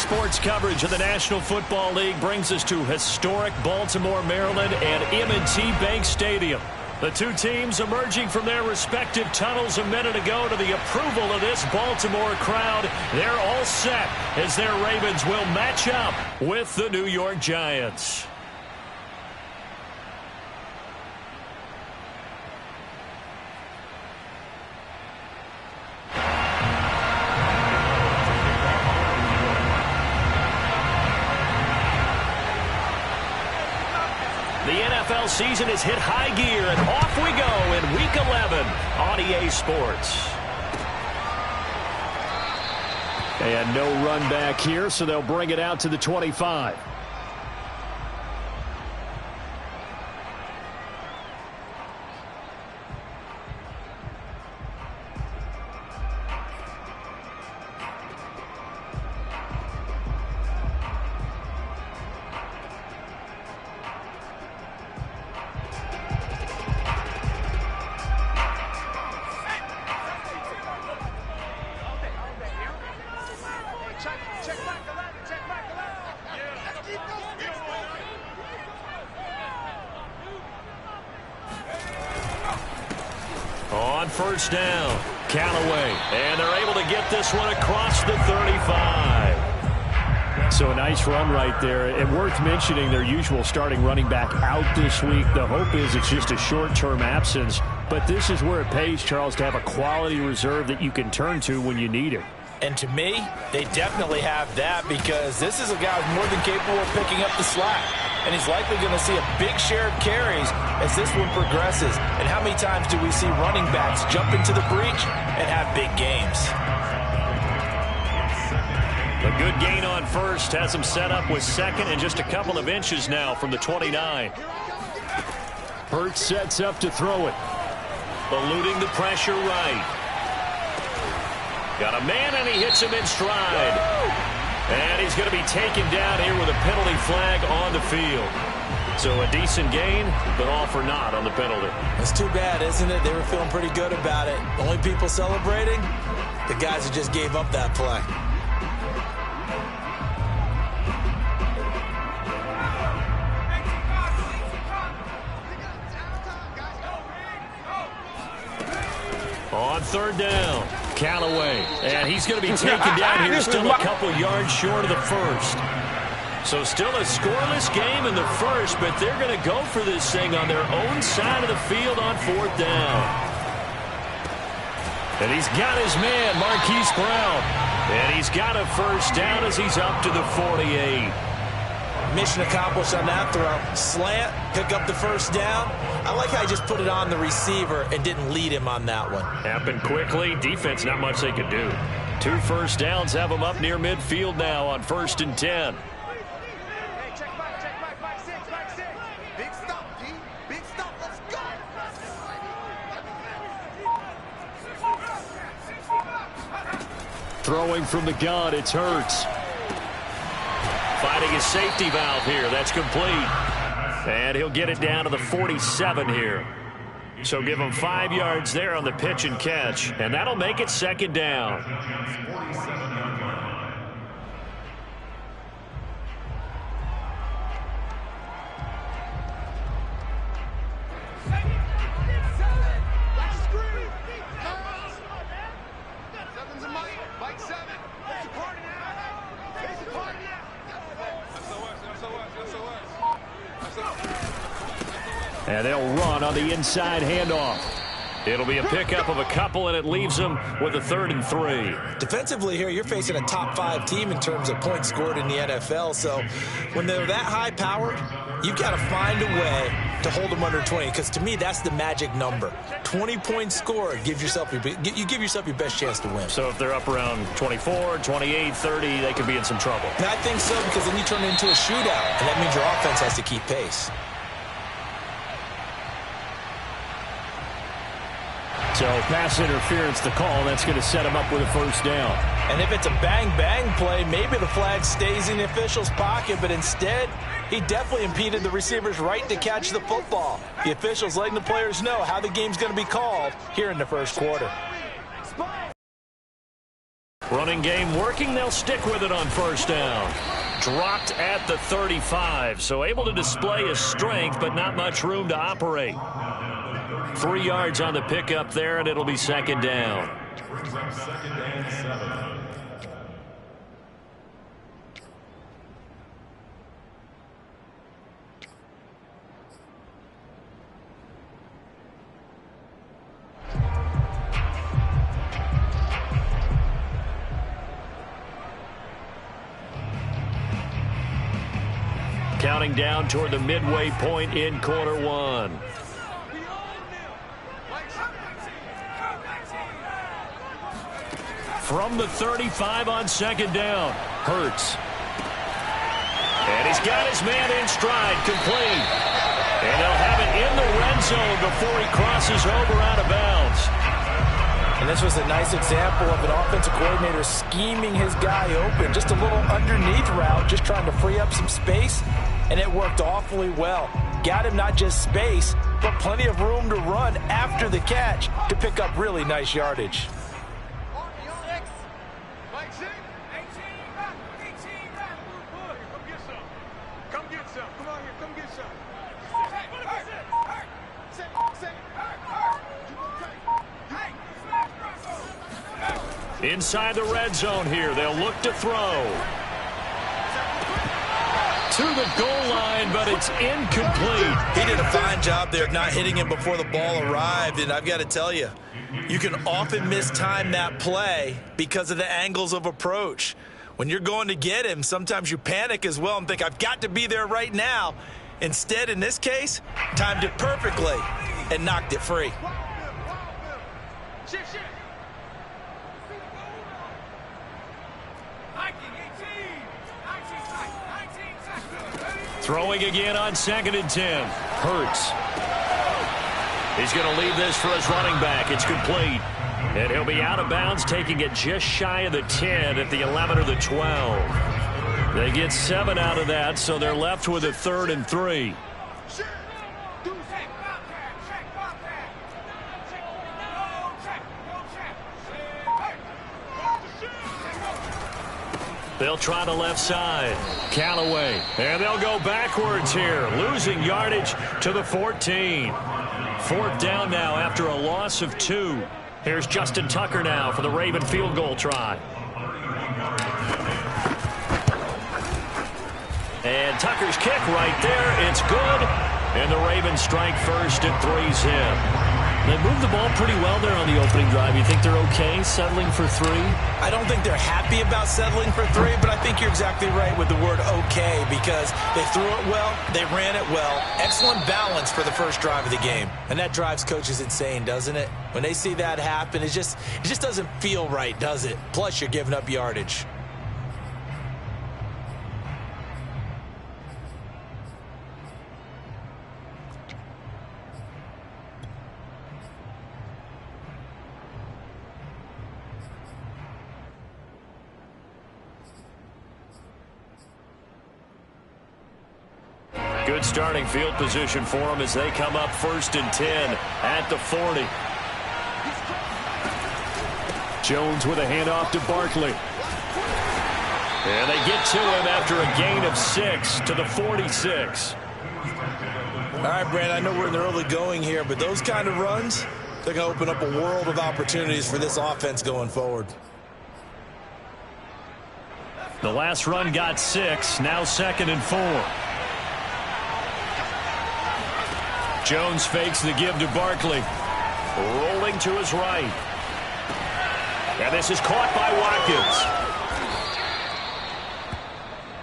Sports coverage of the National Football League brings us to historic Baltimore, Maryland and M&T Bank Stadium. The two teams emerging from their respective tunnels a minute ago to the approval of this Baltimore crowd. They're all set as their Ravens will match up with the New York Giants. The NFL season has hit high gear, and off we go in Week 11 on EA Sports. And no run back here, so they'll bring it out to the 25. On first down, Callaway, and they're able to get this one across the 35. So a nice run right there, and worth mentioning their usual starting running back out this week. The hope is it's just a short-term absence, but this is where it pays, Charles, to have a quality reserve that you can turn to when you need it. And to me, they definitely have that, because this is a guy who's more than capable of picking up the slack. And he's likely going to see a big share of carries as this one progresses. And how many times do we see running backs jump into the breach and have big games? A good gain on first has him set up with second and just a couple of inches now from the 29. Hurts sets up to throw it. Eluding the pressure right. Got a man, and he hits him in stride. And he's going to be taken down here with a penalty flag on the field. So a decent gain, but all for naught on the penalty. It's too bad, isn't it? They were feeling pretty good about it. Only people celebrating, the guys who just gave up that play. On third down, Callaway, and he's going to be taken down here, still a couple yards short of the first. So still a scoreless game in the first, but they're going to go for this thing on their own side of the field on fourth down. And he's got his man, Marquise Brown, and he's got a first down as he's up to the 48. Mission accomplished on that throw. Slant, pick up the first down. I like how he just put it on the receiver and didn't lead him on that one. Happened quickly. Defense, not much they could do. 2 first downs have him up near midfield now on 1st and 10. Hey, check back, back 6. Big stop, D. Big stop, let's go. Throwing from the gun, it's Hurts. Finding his safety valve here. That's complete. And he'll get it down to the 47 here. So give him 5 yards there on the pitch and catch. And that'll make it second down. And they'll run on the inside handoff. It'll be a pickup of a couple, and it leaves them with a 3rd and 3. Defensively here, you're facing a top 5 team in terms of points scored in the NFL. So when they're that high-powered, you've got to find a way to hold them under 20, because to me, that's the magic number. 20 points scored, you give yourself your best chance to win. So if they're up around 24, 28, 30, they could be in some trouble. And I think so, because then you turn it into a shootout, and that means your offense has to keep pace. So pass interference, the call. That's going to set him up with a first down. And if it's a bang-bang play, maybe the flag stays in the official's pocket, but instead, he definitely impeded the receiver's right to catch the football. The official's letting the players know how the game's going to be called here in the first quarter. Running game working. They'll stick with it on first down. Dropped at the 35, so able to display his strength, but not much room to operate. 3 yards on the pickup there, and it'll be second down. Second and 7. Counting down toward the midway point in quarter one. From the 35 on second down, Hurts. And he's got his man in stride, complete. And they'll have it in the red zone before he crosses over out of bounds. And this was a nice example of an offensive coordinator scheming his guy open. Just a little underneath route, just trying to free up some space, and it worked awfully well. Got him not just space, but plenty of room to run after the catch to pick up really nice yardage. Inside the red zone here, they'll look to throw. To the goal line, but it's incomplete. He did a fine job there not hitting him before the ball arrived, and I've got to tell you, you can often mistime that play because of the angles of approach. When you're going to get him, sometimes you panic as well and think, I've got to be there right now. Instead, in this case, timed it perfectly and knocked it free. Throwing again on 2nd and 10. Hurts. He's going to leave this for his running back. It's complete. And he'll be out of bounds, taking it just shy of the 10 at the 11 or the 12. They get 7 out of that, so they're left with a 3rd and 3. They'll try the left side. Callaway. And they'll go backwards here, losing yardage to the 14. 4th down now after a loss of 2. Here's Justin Tucker now for the Raven field goal try. And Tucker's kick right there. It's good. And the Ravens strike first at 3's in. They moved the ball pretty well there on the opening drive. You think they're okay settling for 3? I don't think they're happy about settling for 3, but I think you're exactly right with the word okay, because they threw it well, they ran it well. Excellent balance for the first drive of the game. And that drives coaches insane, doesn't it? When they see that happen, it just doesn't feel right, does it? Plus, you're giving up yardage. Good starting field position for them as they come up 1st and 10 at the 40. Jones with a handoff to Barkley. And they get to him after a gain of 6 to the 46. All right, Brand, I know we're in the early going here, but those kind of runs, they're going to open up a world of opportunities for this offense going forward. The last run got 6, now 2nd and 4. Jones fakes the give to Barkley. Rolling to his right. And this is caught by Watkins.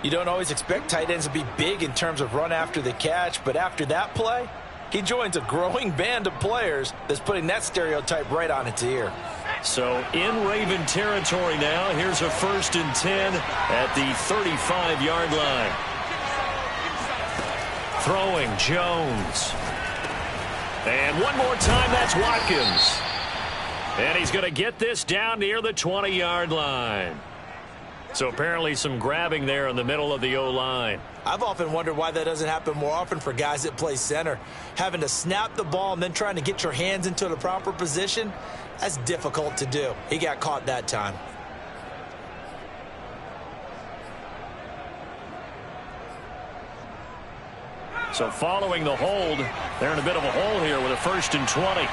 You don't always expect tight ends to be big in terms of run after the catch, but after that play, he joins a growing band of players that's putting that stereotype right on its ear. So in Raven territory now, here's a 1st and 10 at the 35-yard line. Throwing Jones. And one more time, that's Watkins. And he's going to get this down near the 20-yard line. So apparently some grabbing there in the middle of the O-line. I've often wondered why that doesn't happen more often for guys that play center. Having to snap the ball and then trying to get your hands into the proper position, that's difficult to do. He got caught that time. So following the hold, they're in a bit of a hole here with a 1st and 20.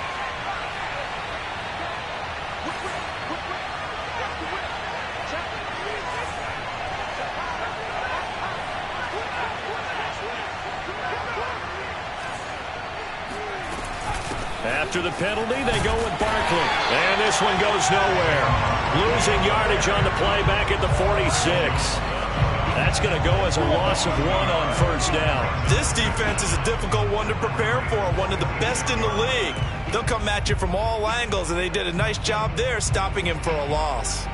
After the penalty, they go with Barkley. And this one goes nowhere. Losing yardage on the play back at the 46. That's going to go as a loss of 1 on 1st down. This defense is a difficult one to prepare for, one of the best in the league. They'll come at you from all angles, and they did a nice job there stopping him for a loss.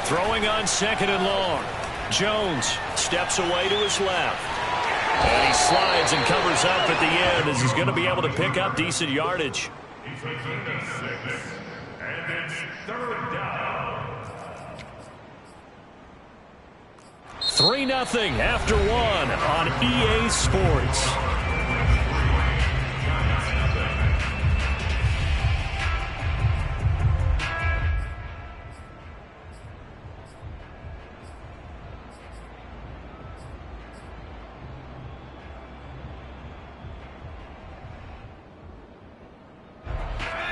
Throwing on 2nd and long. Jones steps away to his left. And he slides and covers up at the end as he's going to be able to pick up decent yardage. He's returned to 6, and it's 3rd down. 3-0 after 1 on EA Sports.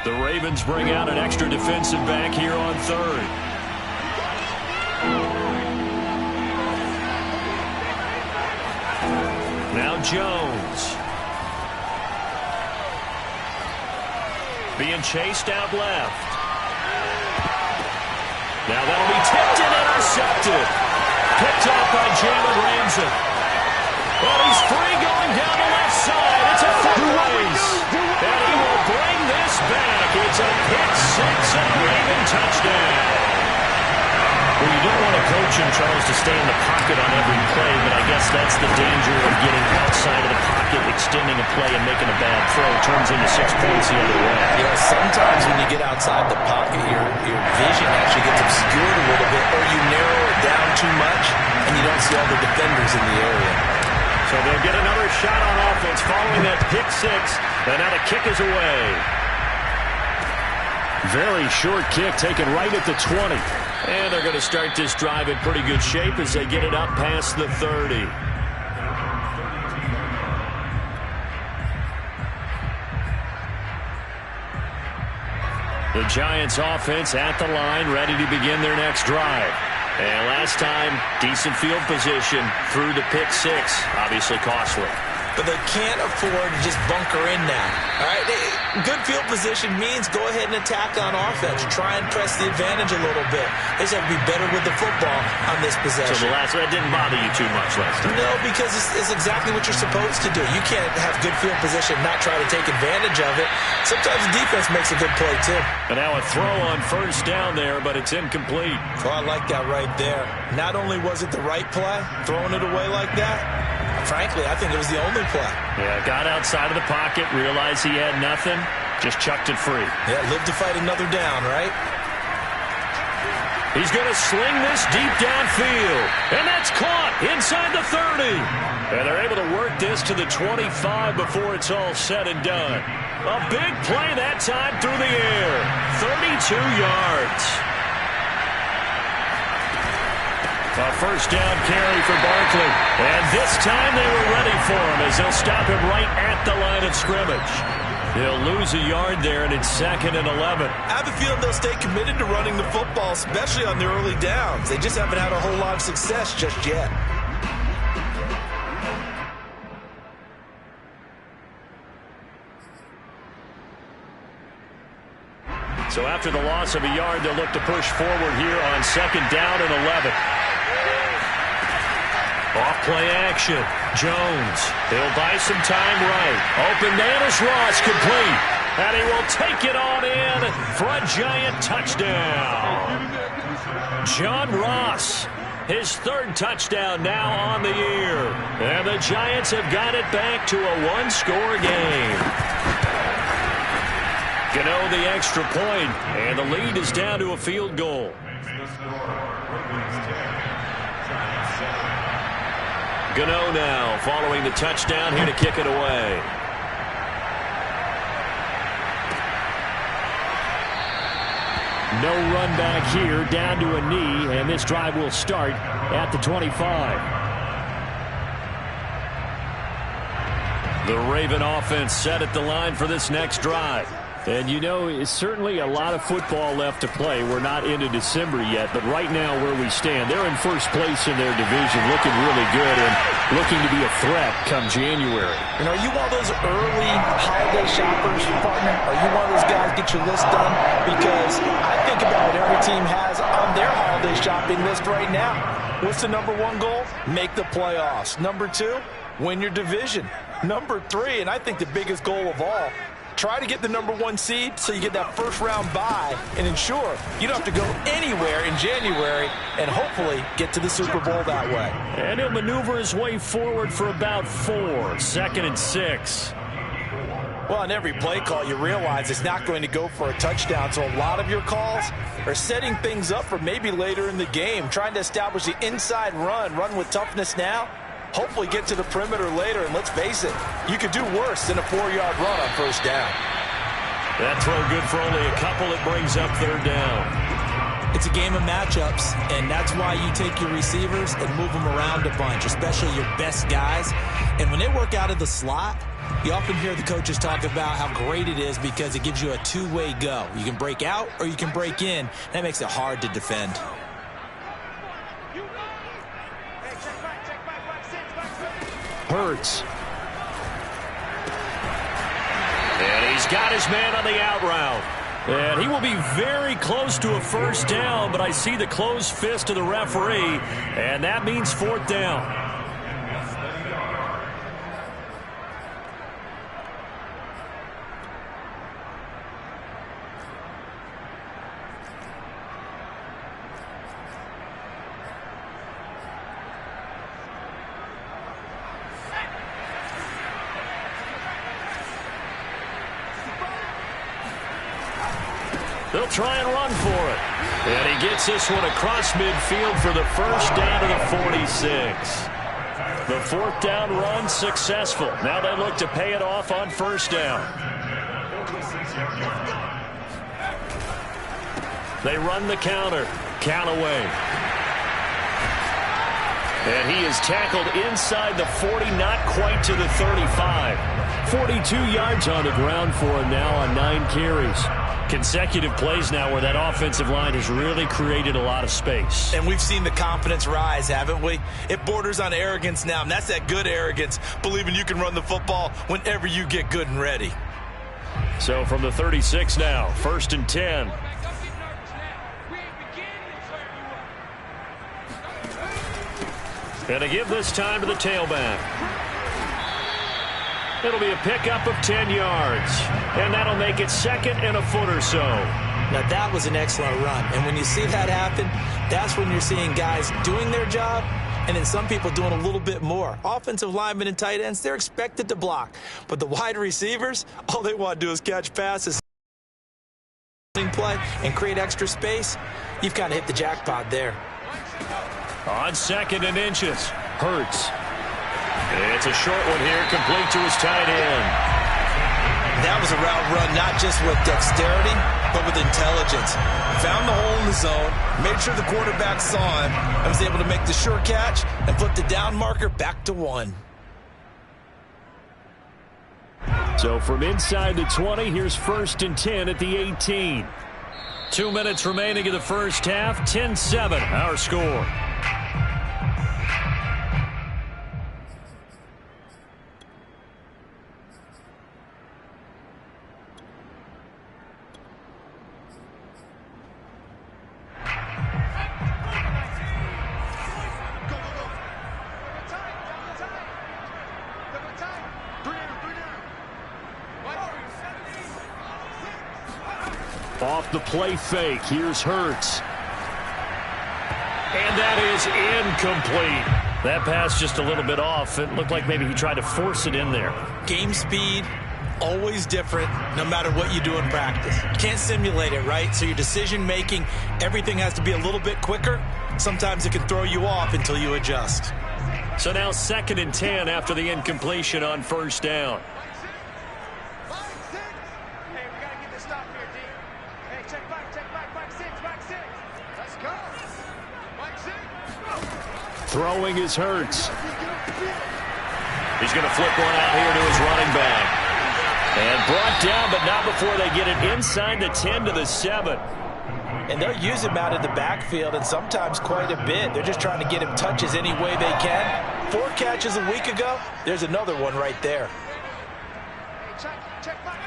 The Ravens bring out an extra defensive back here on 3rd. Now Jones. Being chased out left. Now that'll be tipped and intercepted. Picked off by Jalen Ramsey. Well, he's free going down the left side. It's a foot race. And he will bring this back. It's a pick 6 and a Raven touchdown. Well, you don't want a coach in Charles to stay in the pocket on every play, but I guess that's the danger of getting outside of the pocket, extending a play, and making a bad throw. Turns into 6 points the other way. Yeah, sometimes when you get outside the pocket, your vision actually gets obscured a little bit, or you narrow it down too much, and you don't see all the defenders in the area. So they'll get another shot on offense following that pick 6, and now the kick is away. Very short kick taken right at the 20. And they're going to start this drive in pretty good shape as they get it up past the 30. The Giants offense at the line, ready to begin their next drive. And last time, decent field position through the pick 6. Obviously costly. But they can't afford to just bunker in now. All right, good field position means go ahead and attack on offense. Try and press the advantage a little bit. They just have to be better with the football on this possession. So the last one didn't bother you too much last time? No, because it's exactly what you're supposed to do. You can't have good field position and not try to take advantage of it. Sometimes the defense makes a good play, too. And now a throw on 1st down there, but it's incomplete. Oh, I like that right there. Not only was it the right play, throwing it away like that, frankly, I think it was the only play. Yeah, got outside of the pocket, realized he had nothing, just chucked it free. Yeah, live to fight another down, right? He's going to sling this deep downfield, and that's caught inside the 30. And they're able to work this to the 25 before it's all said and done. A big play that time through the air, 32 yards. A 1st down carry for Barkley. And this time they were ready for him as they'll stop him right at the line of scrimmage. They'll lose a yard there, and it's 2nd and 11. I have a feeling they'll stay committed to running the football, especially on the early downs. They just haven't had a whole lot of success just yet. So after the loss of a yard, they'll look to push forward here on 2nd down and 11. Off play action. Jones. He'll buy some time right. Open man is Ross, complete. And he will take it on in for a Giant touchdown. John Ross, his 3rd touchdown now on the year. And the Giants have got it back to a 1-score game. Gano the extra point, and the lead is down to a field goal. Gano now following the touchdown here to kick it away. No run back here, down to a knee, and this drive will start at the 25. The Raven offense set at the line for this next drive. And, you know, it's certainly a lot of football left to play. We're not into December yet, but right now where we stand, they're in first place in their division, looking really good and looking to be a threat come January. And are you one of those early holiday shoppers, partner? Are you one of those guys get your list done? Because I think about what every team has on their holiday shopping list right now. What's the number one goal? Make the playoffs. Number two, win your division. Number three, and I think the biggest goal of all, try to get the number one seed so you get that first round bye and ensure you don't have to go anywhere in January and hopefully get to the Super Bowl that way. And he'll maneuver his way forward for about 4, 2nd and 6. Well, on every play call, you realize it's not going to go for a touchdown, so a lot of your calls are setting things up for maybe later in the game, trying to establish the inside run with toughness now. Hopefully get to the perimeter later, and let's face it, you could do worse than a 4-yard run on first down. That throw good for only a couple. It brings up 3rd down. It's a game of matchups, and that's why you take your receivers and move them around a bunch, especially your best guys. And when they work out of the slot, you often hear the coaches talk about how great it is because it gives you a two-way go. You can break out or you can break in. That makes it hard to defend. Hurts. And he's got his man on the out route. And he will be very close to a first down, but I see the closed fist of the referee, and that means 4th down. They'll try and run for it. And he gets this one across midfield for the first down to the 46. The 4th down run successful. Now they look to pay it off on first down. They run the counter. Count away. And he is tackled inside the 40, not quite to the 35. 42 yards on the ground for him now on 9 carries. Consecutive plays now where that offensive line has really created a lot of space. And we've seen the confidence rise, haven't we? It borders on arrogance now, and that's that good arrogance, believing you can run the football whenever you get good and ready. So from the 36 now, 1st and 10. And to give this time to the tailback. It'll be a pickup of 10 yards. And that'll make it 2nd and a foot or so. Now, that was an excellent run. And when you see that happen, that's when you're seeing guys doing their job and then some people doing a little bit more. Offensive linemen and tight ends, they're expected to block. But the wide receivers, all they want to do is catch passes, play, and create extra space. You've kind of hit the jackpot there. On 2nd and inches, Hurts. It's a short one here, complete to his tight end. That was a route run, not just with dexterity, but with intelligence. Found the hole in the zone, made sure the quarterback saw him, and was able to make the sure catch and flip the down marker back to 1. So from inside the 20, here's 1st and 10 at the 18. 2 minutes remaining in the first half, 10-7, our score. Off the play fake, here's Hurts. And that is incomplete. That pass just a little bit off. It looked like maybe he tried to force it in there. Game speed, always different, no matter what you do in practice. You can't simulate it, right? So your decision-making, everything has to be a little bit quicker. Sometimes it can throw you off until you adjust. So now 2nd and 10 after the incompletion on first down. Hey, we got to get this stop here, D. Hey, check back, 6. Throwing is Hurts. He's going to flip one out here to his running back. And brought down, but not before they get it inside the 10 to the 7. And they'll use him out in the backfield, and sometimes quite a bit. They're just trying to get him touches any way they can. 4 catches a week ago. There's another one right there. Check back.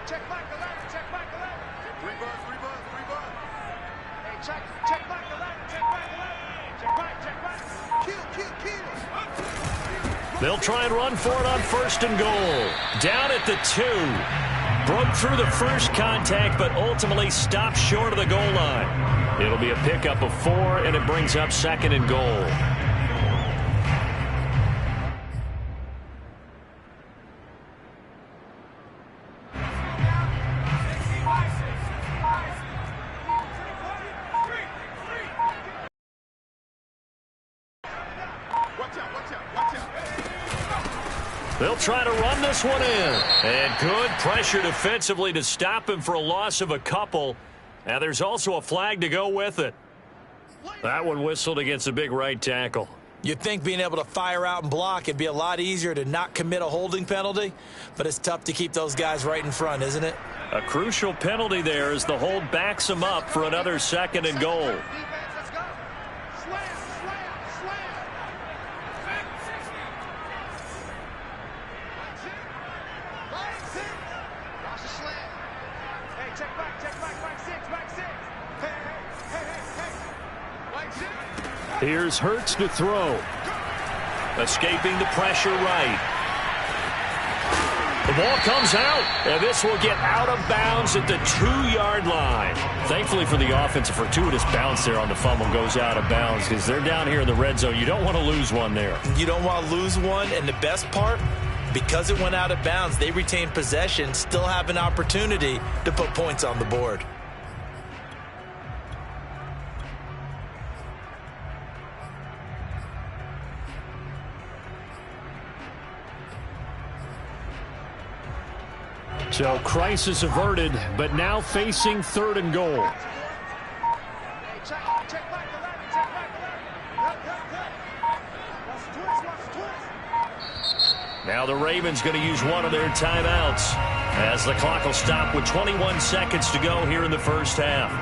Check back 11. Check back 11. 3 buzz. Hey, check back 11. Check back. Kill. They'll try and run for it on 1st and goal. Down at the 2. Broke through the first contact, but ultimately stopped short of the goal line. It'll be a pickup of 4, and it brings up 2nd and goal. They'll try to run this one in. And good pressure defensively to stop him for a loss of a couple. Now there's also a flag to go with it. That one whistled against a big right tackle. You'd think being able to fire out and block, it'd be a lot easier to not commit a holding penalty, but it's tough to keep those guys right in front, isn't it? A crucial penalty there as the hold backs him up for another 2nd and goal. Here's Hurts to throw. Escaping the pressure right. The ball comes out, and this will get out of bounds at the 2-yard line. Thankfully for the offense, a fortuitous bounce there on the fumble goes out of bounds because they're down here in the red zone. You don't want to lose one there. You don't want to lose one, and the best part, because it went out of bounds, they retain possession, still have an opportunity to put points on the board. So crisis averted, but now facing 3rd and goal. Now the Ravens going to use one of their timeouts as the clock will stop with 21 seconds to go here in the first half.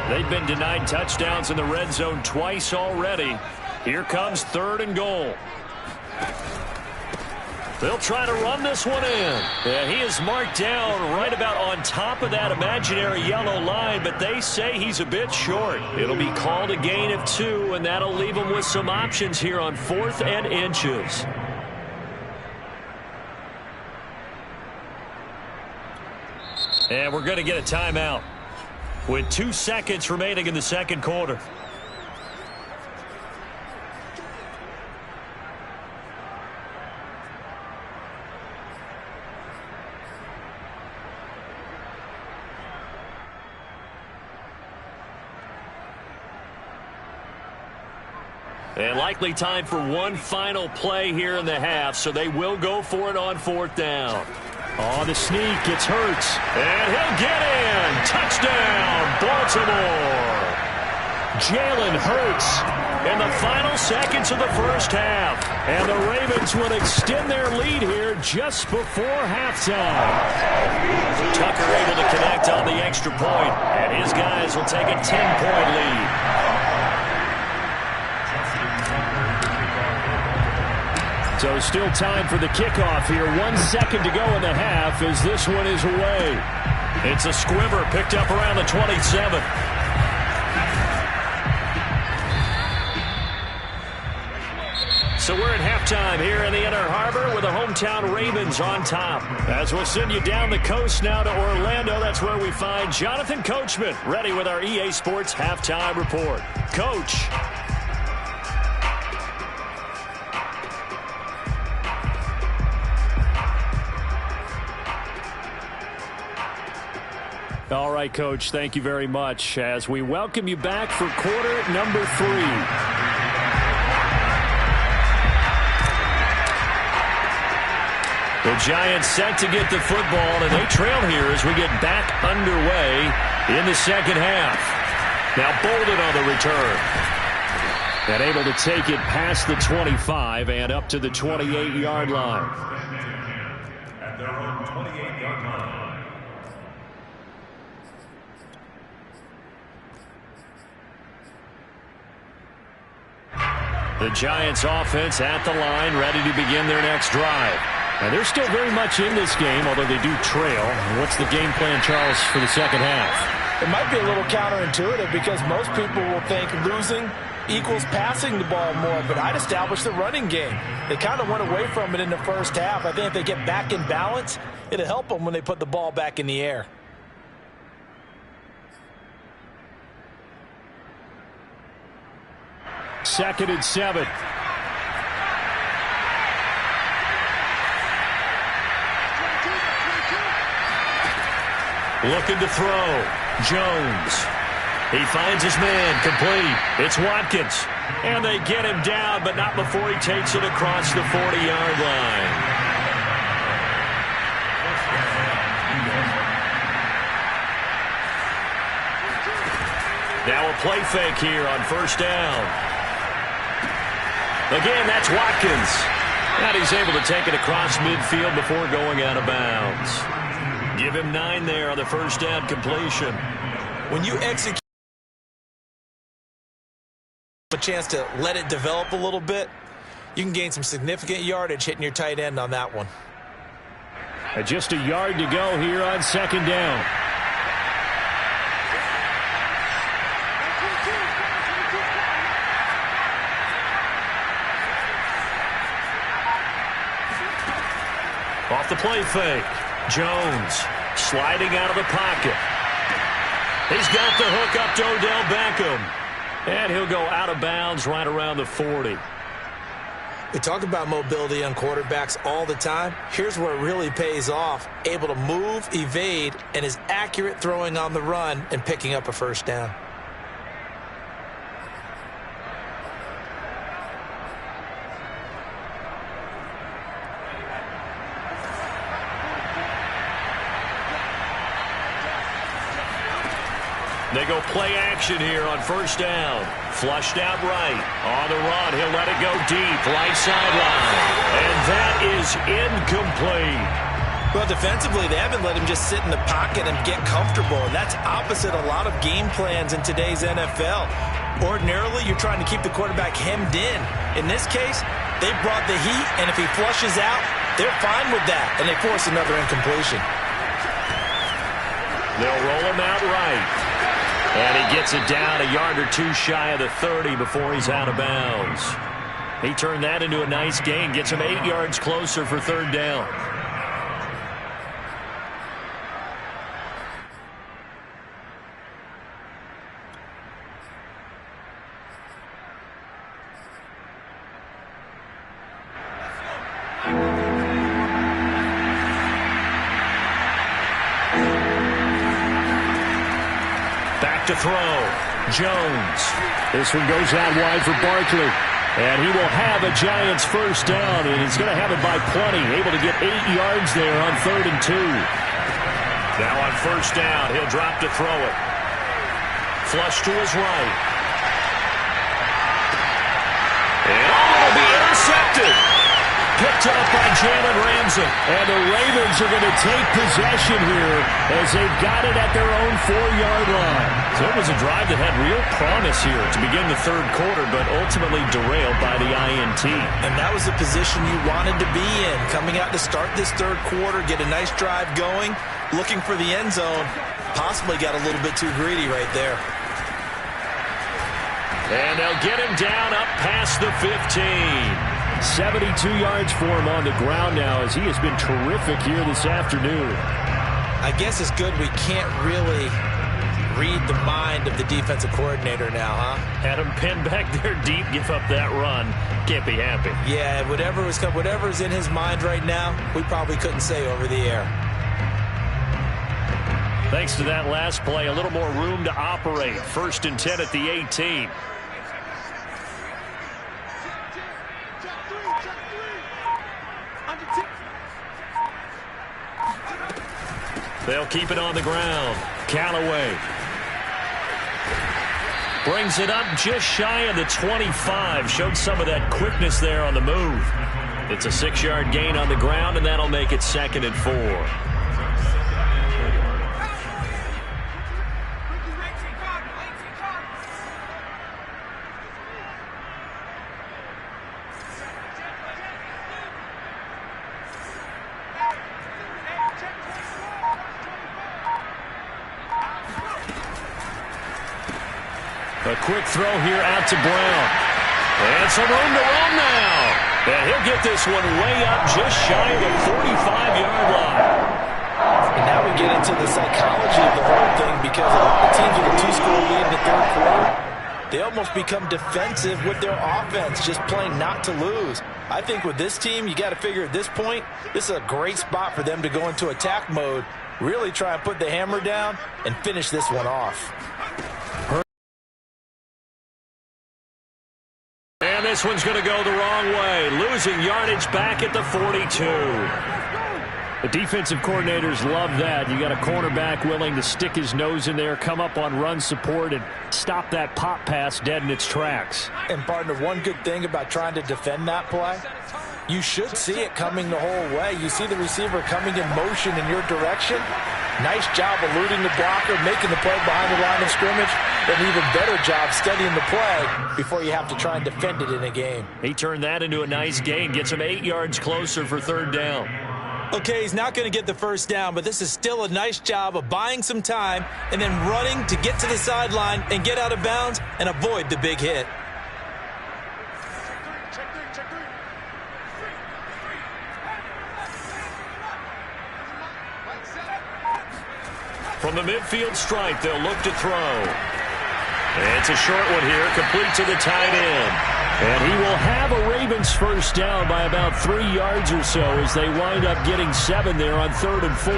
They've been denied touchdowns in the red zone twice already. Here comes 3rd and goal. They'll try to run this one in. Yeah, he is marked down right about on top of that imaginary yellow line, but they say he's a bit short. It'll be called a gain of 2, and that'll leave him with some options here on 4th and inches. And we're going to get a timeout with 2 seconds remaining in the second quarter. And likely time for one final play here in the half, so they will go for it on 4th down. On the sneak, it's Hurts. And he'll get in. Touchdown, Baltimore. Jalen Hurts in the final seconds of the first half. And the Ravens would extend their lead here just before halftime. Tucker able to connect on the extra point, and his guys will take a 10-point lead. So still time for the kickoff here. 1 second to go in the half as this one is away. It's a squibber picked up around the 27. So we're at halftime here in the Inner Harbor with the hometown Ravens on top. As we'll send you down the coast now to Orlando, that's where we find Jonathan Coachman ready with our EA Sports Halftime Report. Coach. All right, Coach, thank you very much as we welcome you back for quarter number 3. The Giants set to get the football, and they trail here as we get back underway in the second half. Now Bolden on the return. And able to take it past the 25 and up to the 28-yard line. At their own 28-yard line. The Giants offense at the line, ready to begin their next drive. And they're still very much in this game, although they do trail. What's the game plan, Charles, for the second half? It might be a little counterintuitive because most people will think losing equals passing the ball more, but I'd establish the running game. They kind of went away from it in the first half. I think if they get back in balance, it'll help them when they put the ball back in the air. Second and 7. Looking to throw. Jones. He finds his man, complete. It's Watkins. And they get him down, but not before he takes it across the 40-yard line. Now a play fake here on first down. Again, that's Watkins. And he's able to take it across midfield before going out of bounds. Give him 9 there on the first down completion. When you execute a chance to let it develop a little bit, you can gain some significant yardage hitting your tight end on that one. Just a yard to go here on second down. Off the play fake. Jones sliding out of the pocket. He's got the hook up to Odell Beckham. And he'll go out of bounds right around the 40. We talk about mobility on quarterbacks all the time. Here's where it really pays off. Able to move, evade, and is accurate throwing on the run and picking up a first down. They go play action here on first down. Flushed out right. On the run, he'll let it go deep. Right sideline. And that is incomplete. Well, defensively, they haven't let him just sit in the pocket and get comfortable. And that's opposite a lot of game plans in today's NFL. Ordinarily, you're trying to keep the quarterback hemmed in. In this case, they brought the heat, and if he flushes out, they're fine with that. And they force another incompletion. They'll roll him out right. And he gets it down a yard or two shy of the 30 before he's out of bounds. He turned that into a nice gain. Gets him 8 yards closer for third down. To throw. Jones. This one goes out wide for Barkley. And he will have a Giants first down. And he's going to have it by plenty. Able to get 8 yards there on 3rd and 2. Now on first down, he'll drop to throw it. Flush to his right. And it'll be intercepted. Picked up by Jalen Ramsey. And the Ravens are going to take possession here as they've got it at their own 4-yard line. So it was a drive that had real promise here to begin the third quarter, but ultimately derailed by the INT. And that was the position you wanted to be in. Coming out to start this third quarter, get a nice drive going, looking for the end zone. Possibly got a little bit too greedy right there. And they'll get him down up past the 15. 72 yards for him on the ground now as he has been terrific here this afternoon. I guess it's good we can't really read the mind of the defensive coordinator now, huh? Had him pinned back there deep, give up that run. Can't be happy. Yeah, whatever's in his mind right now, we probably couldn't say over the air. Thanks to that last play, a little more room to operate. 1st and 10 at the 18. They'll keep it on the ground. Callaway brings it up just shy of the 25. Showed some of that quickness there on the move. It's a 6-yard gain on the ground, and that'll make it 2nd and 4. A quick throw here out to Brown. And some room to run now. And he'll get this one way up just shy of the 45-yard line. And now we get into the psychology of the whole thing, because a lot of teams with a 2-score lead in the third quarter, they almost become defensive with their offense, just playing not to lose. I think with this team, you got to figure at this point, this is a great spot for them to go into attack mode, really try and put the hammer down and finish this one off. And this one's going to go the wrong way, losing yardage back at the 42. The defensive coordinators love that. You got a cornerback willing to stick his nose in there, come up on run support, and stop that pop pass dead in its tracks. And partner, one good thing about trying to defend that play, you should see it coming the whole way. You see the receiver coming in motion in your direction. Nice job eluding the blocker, making the play behind the line of scrimmage. An even better job studying the play before you have to try and defend it in a game. He turned that into a nice gain, gets him 8 yards closer for 3rd down. Okay, he's not going to get the first down, but this is still a nice job of buying some time and then running to get to the sideline and get out of bounds and avoid the big hit. From the midfield stripe, they'll look to throw. And it's a short one here, complete to the tight end. And he will have a Ravens first down by about 3 yards or so as they wind up getting 7 there on 3rd and 4.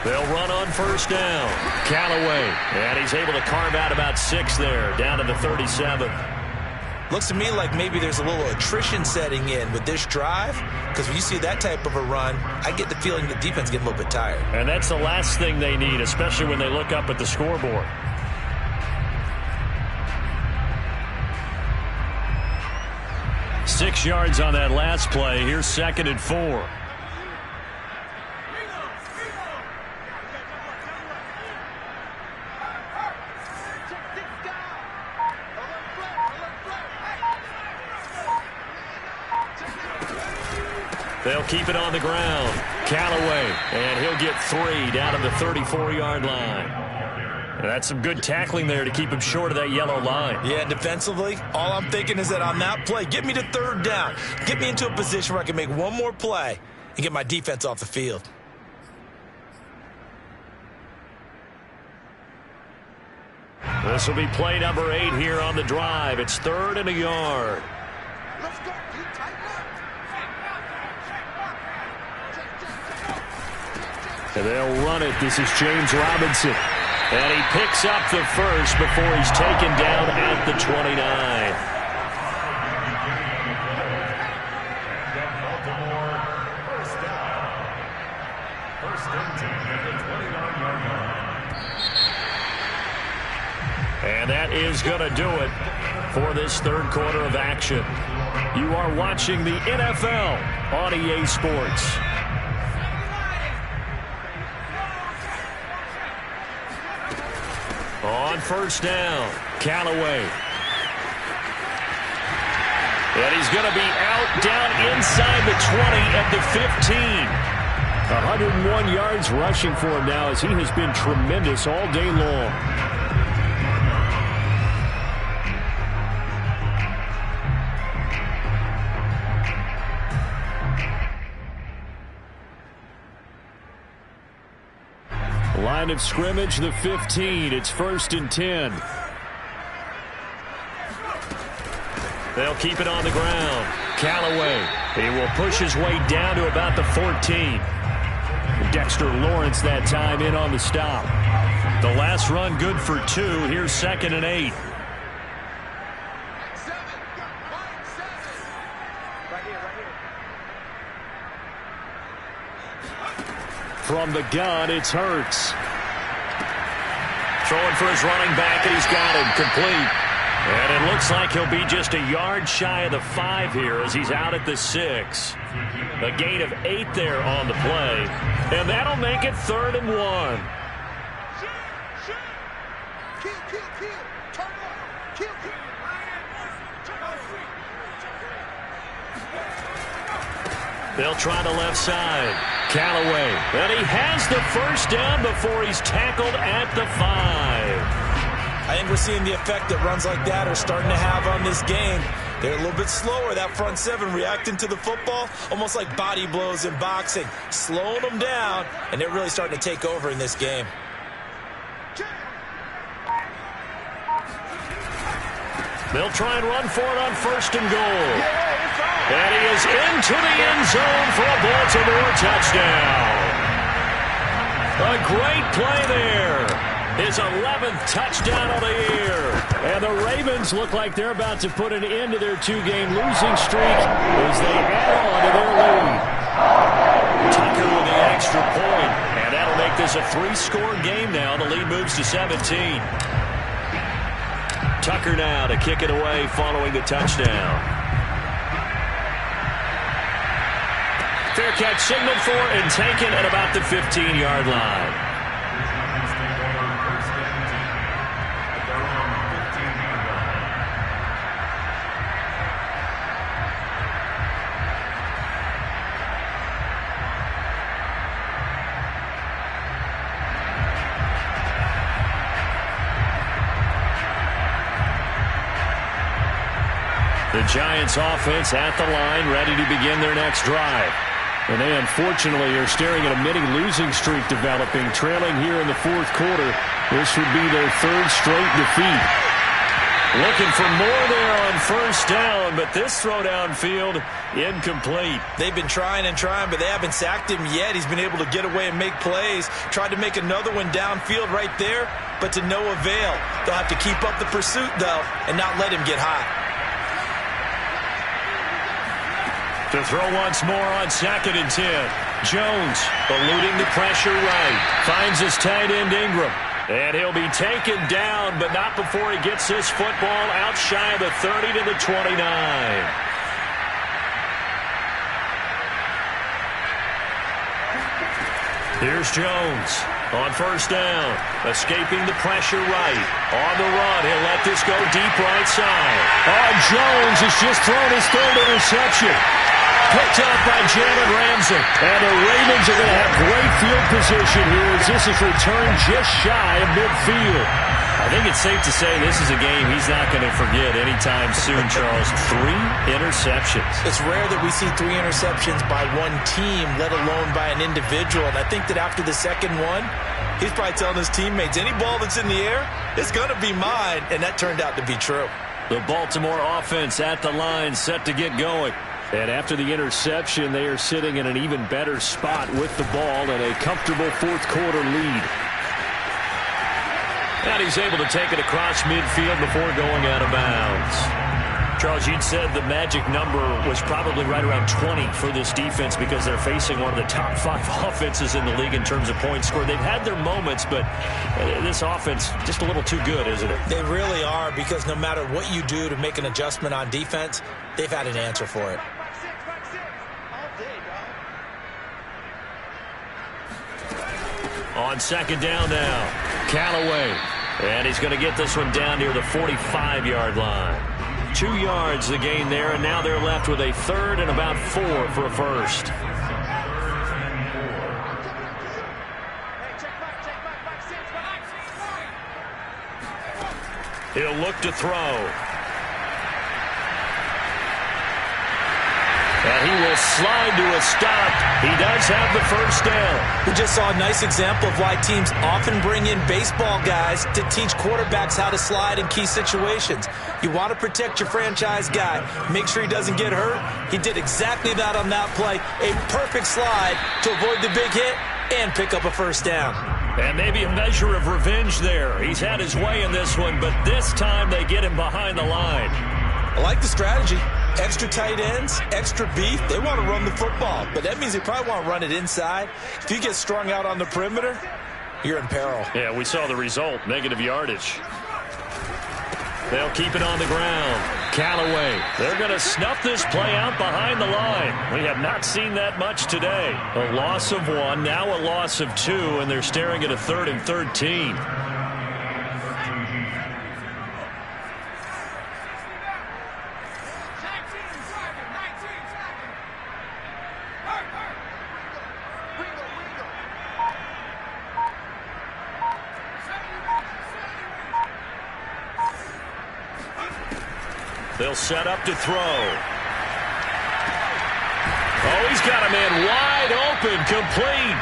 They'll run on first down. Callaway, and he's able to carve out about 6 there, down to the 37. Looks to me like maybe there's a little attrition setting in with this drive, because when you see that type of a run, I get the feeling the defense getting a little bit tired. And that's the last thing they need, especially when they look up at the scoreboard. Six yards on that last play. Here's 2nd and 4. They'll keep it on the ground. Callaway, and he'll get 3 down to the 34-yard line. And that's some good tackling there to keep him short of that yellow line. Yeah, defensively, all I'm thinking is that on that play, get me to 3rd down. Get me into a position where I can make one more play and get my defense off the field. This will be play number 8 here on the drive. It's 3rd and a yard. Let's go. And they'll run it. This is James Robinson. And he picks up the first before he's taken down at the 29. And that is going to do it for this 3rd quarter of action. You are watching the NFL on EA Sports. On first down, Callaway. And he's going to be out down inside the 20 at the 15. 101 yards rushing for him now as he has been tremendous all day long. Line of scrimmage, the 15. It's 1st and 10. They'll keep it on the ground. Callaway, he will push his way down to about the 14. Dexter Lawrence that time in on the stop. The last run good for 2. Here's 2nd and 8. From the gun, it's Hurts. Throwing for his running back, and he's got him complete. And it looks like he'll be just a yard shy of the 5 here as he's out at the 6. A gain of 8 there on the play. And that'll make it 3rd and 1. They'll try the left side. Callaway. And he has the first down before he's tackled at the 5. I think we're seeing the effect that runs like that are starting to have on this game. They're a little bit slower, that front 7, reacting to the football, almost like body blows in boxing, slowing them down, and they're really starting to take over in this game. They'll try and run for it on 1st and goal. And he is into the end zone for a Baltimore touchdown. A great play there. His 11th touchdown of the year. And the Ravens look like they're about to put an end to their 2-game losing streak as they add on to their lead. Tucker with the extra point, and that'll make this a 3-score game now. The lead moves to 17. Tucker now to kick it away following the touchdown. Fair catch signaled for and taken at about the 15-yard line. The Giants offense at the line, ready to begin their next drive. And they unfortunately are staring at a mini losing streak developing, trailing here in the 4th quarter. This would be their 3rd straight defeat. Looking for more there on 1st down, but this throw downfield incomplete. They've been trying and trying, but they haven't sacked him yet. He's been able to get away and make plays. Tried to make another one downfield right there, but to no avail. They'll have to keep up the pursuit, though, and not let him get hot. To throw once more on 2nd and 10. Jones eluding the pressure right. Finds his tight end Ingram. And he'll be taken down, but not before he gets this football out shy of the 30 to the 29. Here's Jones on 1st down. Escaping the pressure right. On the run, he'll let this go deep right side. Oh, Jones has just thrown his 3rd interception. Picked up by Jalen Ramsey. And the Ravens are going to have great field position here as this is returned just shy of midfield. I think it's safe to say this is a game he's not going to forget anytime soon, Charles. 3 interceptions. It's rare that we see 3 interceptions by one team, let alone by an individual. And I think that after the 2nd one, he's probably telling his teammates, any ball that's in the air, it's going to be mine. And that turned out to be true. The Baltimore offense at the line, set to get going. And after the interception, they are sitting in an even better spot with the ball and a comfortable 4th quarter lead. And he's able to take it across midfield before going out of bounds. Charles, you'd said the magic number was probably right around 20 for this defense because they're facing one of the top 5 offenses in the league in terms of points scored. They've had their moments, but this offense just a little too good, isn't it? They really are, because no matter what you do to make an adjustment on defense, they've had an answer for it. On 2nd down now, Callaway. And he's going to get this one down near the 45-yard line. 2 yards the gain there, and now they're left with a 3rd and about 4 for a 1st. He'll look to throw. And he will slide to a stop. He does have the first down. We just saw a nice example of why teams often bring in baseball guys to teach quarterbacks how to slide in key situations. You want to protect your franchise guy. Make sure he doesn't get hurt. He did exactly that on that play. A perfect slide to avoid the big hit and pick up a first down. And maybe a measure of revenge there. He's had his way in this one, but this time they get him behind the line. I like the strategy. Extra tight ends, extra beef. They want to run the football, but that means they probably want to run it inside. If you get strung out on the perimeter, you're in peril. Yeah, we saw the result, negative yardage. They'll keep it on the ground. Callaway, they're going to snuff this play out behind the line. We have not seen that much today. A loss of 1, now a loss of 2, and they're staring at a 3rd and 13. They'll set up to throw. Oh, he's got a man wide open, complete.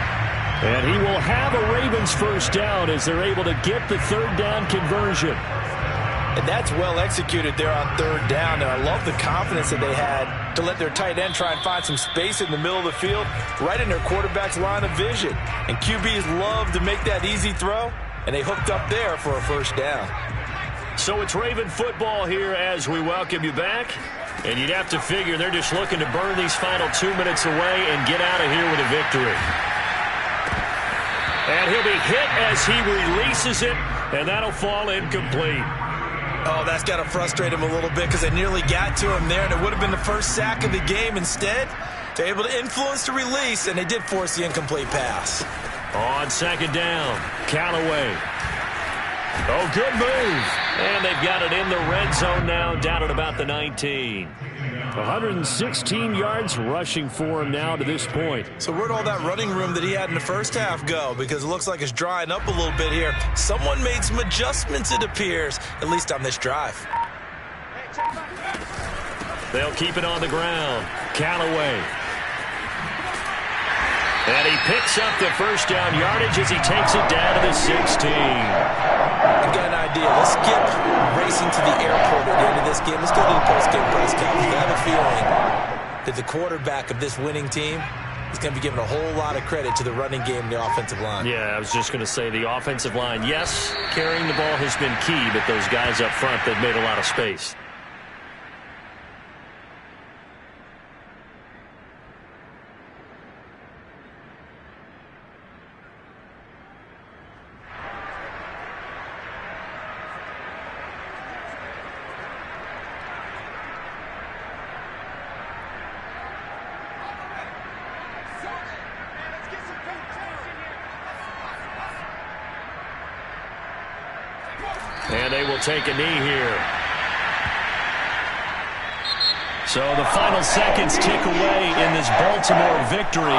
And he will have a Ravens first down as they're able to get the 3rd down conversion. And that's well executed there on 3rd down. And I love the confidence that they had to let their tight end try and find some space in the middle of the field, right in their quarterback's line of vision. And QBs love to make that easy throw, and they hooked up there for a first down. So it's Raven football here as we welcome you back. And you'd have to figure they're just looking to burn these final 2 minutes away and get out of here with a victory. And he'll be hit as he releases it, and that'll fall incomplete. Oh, that's got to frustrate him a little bit because they nearly got to him there, and it would have been the first sack of the game. Instead, they're able to influence the release, and they did force the incomplete pass. On 2nd down, Callaway. Oh, good move. And they've got it in the red zone now, down at about the 19. 116 yards rushing for him now to this point. So where'd all that running room that he had in the first half go? Because it looks like it's drying up a little bit here. Someone made some adjustments, it appears, at least on this drive. They'll keep it on the ground. Callaway. And he picks up the first down yardage as he takes it down to the 16. I've got an idea. Let's skip racing to the airport at the end of this game. Let's go to the post-game press conference. I have a feeling that the quarterback of this winning team is going to be given a whole lot of credit to the running game and the offensive line. Yeah, I was just going to say the offensive line, yes, carrying the ball has been key, but those guys up front, they've made a lot of space. And they will take a knee here. So the final seconds tick away in this Baltimore victory.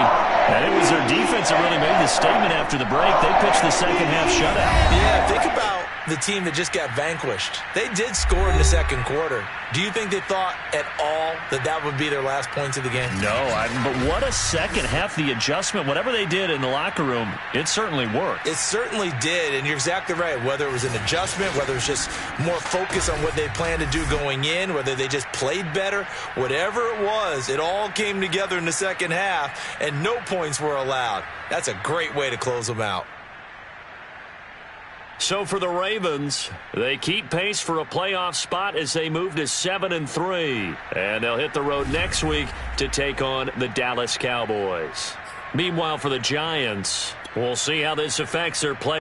And it was their defense that really made the statement after the break. They pitched the second half shutout. Yeah, think about the team that just got vanquished. They did score in the second quarter. Do you think they thought at all that that would be their last points of the game? No, but what a second half. The adjustment, whatever they did in the locker room, it certainly worked. It certainly did, and you're exactly right. Whether it was an adjustment, whether it was just more focus on what they planned to do going in, whether they just played better, whatever it was, it all came together in the second half, and no points were allowed. That's a great way to close them out. So for the Ravens, they keep pace for a playoff spot as they move to 7-3. And they'll hit the road next week to take on the Dallas Cowboys. Meanwhile, for the Giants, we'll see how this affects their play.